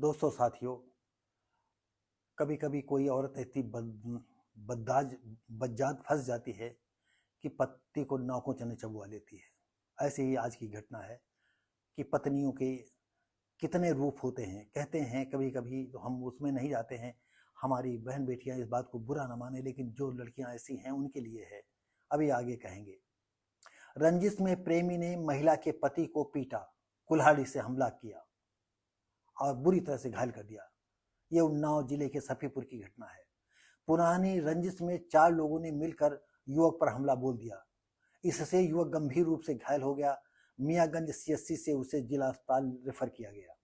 दोस्तों साथियों, कभी कभी कोई औरत इतनी बददाज बज्जात फंस जाती है कि पति को नौकों चबुआ लेती है। ऐसे ही आज की घटना है कि पत्नियों के कितने रूप होते हैं। कहते हैं कभी कभी, तो हम उसमें नहीं जाते हैं, हमारी बहन बेटियां इस बात को बुरा ना माने, लेकिन जो लड़कियां ऐसी हैं उनके लिए है। अभी आगे कहेंगे। रंजिश में प्रेमी ने महिला के पति को पीटा, कुल्हाड़ी से हमला किया और बुरी तरह से घायल कर दिया। ये उन्नाव जिले के सफीपुर की घटना है। पुरानी रंजिश में 4 लोगों ने मिलकर युवक पर हमला बोल दिया। इससे युवक गंभीर रूप से घायल हो गया। मियागंज सीएससी से उसे जिला अस्पताल रेफर किया गया।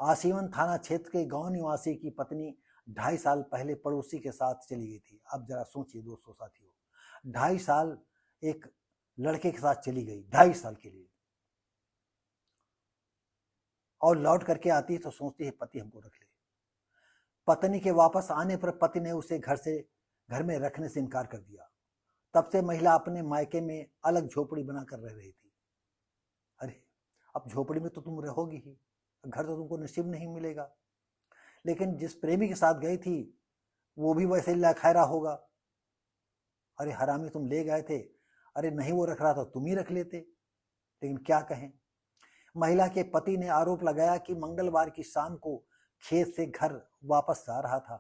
आसीवन थाना क्षेत्र के गांव निवासी की पत्नी 2.5 साल पहले पड़ोसी के साथ चली गई थी। अब जरा सोचिए दोस्तों साथियों, 2.5 साल एक लड़के के साथ चली गई, 2.5 साल के लिए, और लौट करके आती है तो सोचती है पति हमको रख ले। पत्नी के वापस आने पर पति ने उसे घर में रखने से इनकार कर दिया। तब से महिला अपने मायके में अलग झोपड़ी बनाकर रह रही थी। अरे, अब झोपड़ी में तो तुम रहोगी ही, घर तो तुमको नसीब नहीं मिलेगा। लेकिन जिस प्रेमी के साथ गई थी वो भी वैसे लखैरा होगा। अरे हरामी, तुम ले गए थे, अरे नहीं वो रख रहा था तुम ही रख लेते। लेकिन क्या कहें, महिला के पति ने आरोप लगाया कि मंगलवार की शाम को खेत से घर वापस आ रहा था,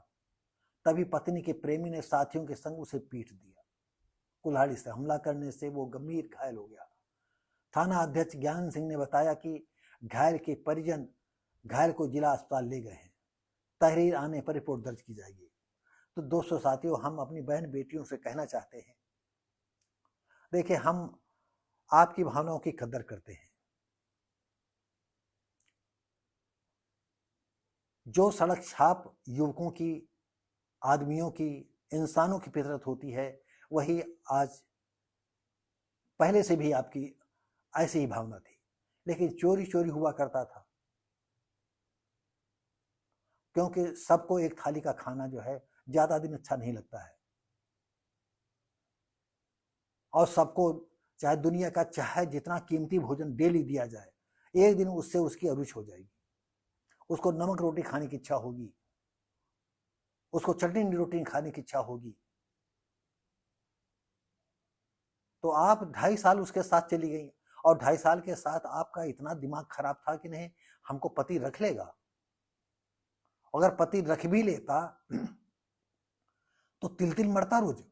तभी पत्नी के प्रेमी ने साथियों के संग उसे पीट दिया। कुल्हाड़ी से हमला करने से वो गंभीर घायल हो गया। थाना अध्यक्ष ज्ञान सिंह ने बताया कि घायल के परिजन घायल को जिला अस्पताल ले गए हैं। तहरीर आने पर रिपोर्ट दर्ज की जाएगी। तो दोस्तों साथियों, हम अपनी बहन बेटियों से कहना चाहते हैं, देखिए, हम आपकी भावनाओं की कदर करते हैं। जो सड़क छाप युवकों की, आदमियों की, इंसानों की फितरत होती है, वही आज पहले से भी आपकी ऐसी ही भावना थी। लेकिन चोरी चोरी हुआ करता था, क्योंकि सबको एक थाली का खाना जो है ज्यादा दिन अच्छा नहीं लगता है, और सबको चाहे दुनिया का चाहे जितना कीमती भोजन डेली दिया जाए, एक दिन उससे उसकी अरुच हो जाएगी। उसको नमक रोटी खाने की इच्छा होगी, उसको चटनी रोटी खाने की इच्छा होगी। तो आप 2.5 साल उसके साथ चली गई, और 2.5 साल के साथ आपका इतना दिमाग खराब था कि नहीं, हमको पति रख लेगा। अगर पति रख भी लेता तो तिल तिल मरता रोज।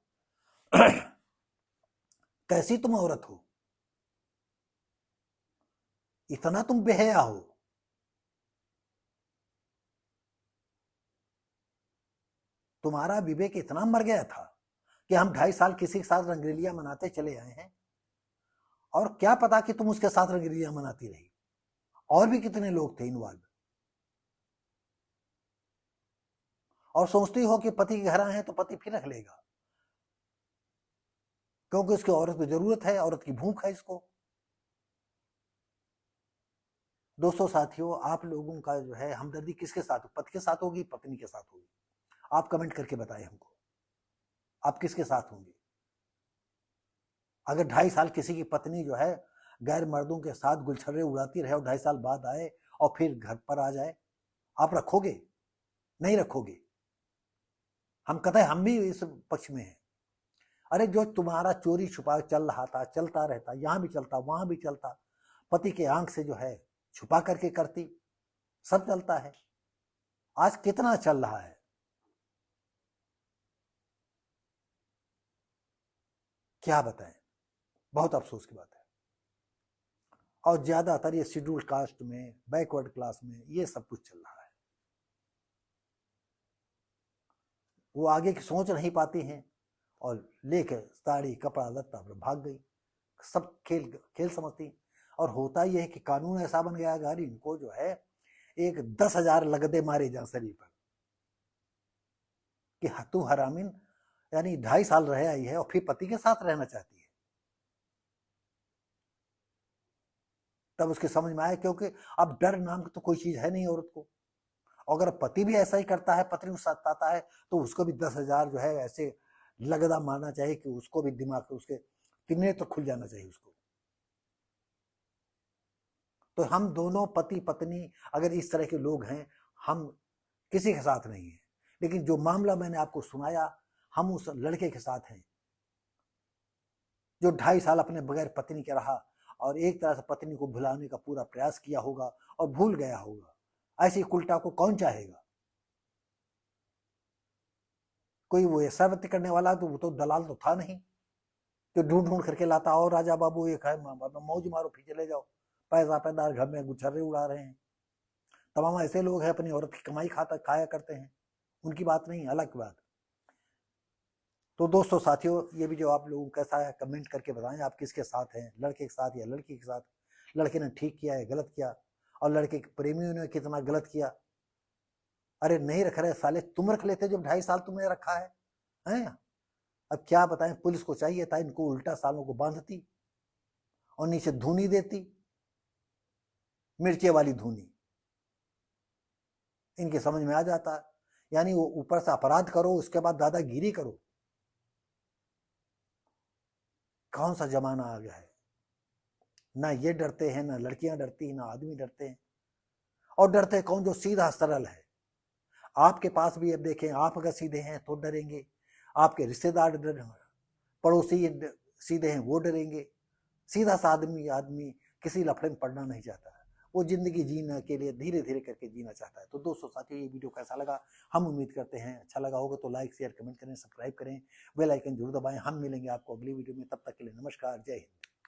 कैसी तुम औरत हो, इतना तुम बेहया हो। तुम्हारा विवेक इतना मर गया था कि हम 2.5 साल किसी के साथ रंगरेलियां मनाते चले आए हैं, और क्या पता कि तुम उसके साथ रंगरेलियां मनाती रही। और भी कितने लोग थे इन्वॉल्व, और सोचती हो कि पति के घर आए हैं तो पति फिर रख लेगा, क्योंकि उसकी औरत को जरूरत है, औरत की भूख है इसको। दोस्तों साथियों, आप लोगों का जो है हमदर्दी किसके साथ, पति के साथ होगी, पत्नी के साथ होगी? आप कमेंट करके बताएं हमको, आप किसके साथ होंगे? अगर 2.5 साल किसी की पत्नी जो है गैर मर्दों के साथ गुलछर्रे उड़ाती रहे और 2.5 साल बाद आए और फिर घर पर आ जाए, आप रखोगे? नहीं रखोगे। हम भी इस पक्ष में हैं। अरे, जो तुम्हारा चोरी छुपा चल रहा था, चलता रहता, यहां भी चलता, वहां भी चलता, पति के आंख से जो है छुपा करके करती, सब चलता है। आज कितना चल रहा है, क्या बताएं, बहुत अफसोस की बात है। और ज्यादातर ये शेड्यूल कास्ट में, बैकवर्ड क्लास में ये सब कुछ चल रहा है। वो आगे की सोच नहीं पाती हैं और लेकर साड़ी कपड़ा लत्ता पर भाग गई। सब खेल खेल समझती। और होता यह है कि कानून ऐसा बन गया है, इनको जो है एक 10,000 लगदे मारे जा शरीर पर कि तू हरामिन, यानी 2.5 साल रह आई है और फिर पति के साथ रहना चाहती है। तब उसके समझ में आया, क्योंकि अब डर नाम की तो कोई चीज है नहीं औरत को। अगर पति भी ऐसा ही करता है, पत्नी को सताता है, तो उसको भी 10,000 जो है ऐसे लगदा मारना चाहिए कि उसको भी दिमाग, उसके तिन्ने तो खुल जाना चाहिए उसको। तो हम दोनों पति पत्नी अगर इस तरह के लोग हैं, हम किसी के साथ नहीं है। लेकिन जो मामला मैंने आपको सुनाया, हम उस लड़के के साथ हैं जो 2.5 साल अपने बगैर पत्नी के रहा और एक तरह से पत्नी को भुलाने का पूरा प्रयास किया होगा और भूल गया होगा। ऐसी कुलटा को कौन चाहेगा? कोई वो ऐसा करने वाला तो वो तो दलाल तो था नहीं जो ढूंढ ढूंढ करके लाता, और राजा बाबू एक है, मौज मारो फिर चले जाओ, पैसा पैदार घर में गुच्छर्रे उड़ा रहे हैं। तमाम ऐसे लोग हैं अपनी औरत की कमाई खाया करते हैं, उनकी बात नहीं, अलग बात। तो दोस्तों साथियों, ये भी जो आप लोगों कैसा है कमेंट करके बताएं, आप किसके साथ हैं, लड़के के साथ या लड़की के साथ। लड़के ने ठीक किया है, गलत किया, और लड़के के प्रेमियों ने कितना गलत किया। अरे नहीं रख रहे साले, तुम रख लेते जब 2.5 साल तुमने रखा है, हैं? अब क्या बताएं, पुलिस को चाहिए था इनको उल्टा सालों को बांधती और नीचे धुनी देती, मिर्चे वाली धुनी। इनके समझ में आ जाता, यानी वो ऊपर से अपराध करो उसके बाद दादागिरी करो। कौन सा जमाना आ गया है? ना ये डरते हैं, ना लड़कियां डरती हैं, ना आदमी डरते हैं। और डरते कौन? जो सीधा सरल है। आपके पास भी अब देखें, आप अगर सीधे हैं तो डरेंगे, आपके रिश्तेदार पड़ोसी सीधे हैं वो डरेंगे। सीधा सा आदमी किसी लफड़े में पड़ना नहीं चाहता है, वो जिंदगी जीने के लिए धीरे धीरे करके जीना चाहता है। तो दोस्तों साथियों, ये वीडियो कैसा लगा? हम उम्मीद करते हैं अच्छा लगा होगा, तो लाइक शेयर कमेंट करें, सब्सक्राइब करें, बेल आइकन जरूर दबाएं। हम मिलेंगे आपको अगली वीडियो में, तब तक के लिए नमस्कार, जय हिंद।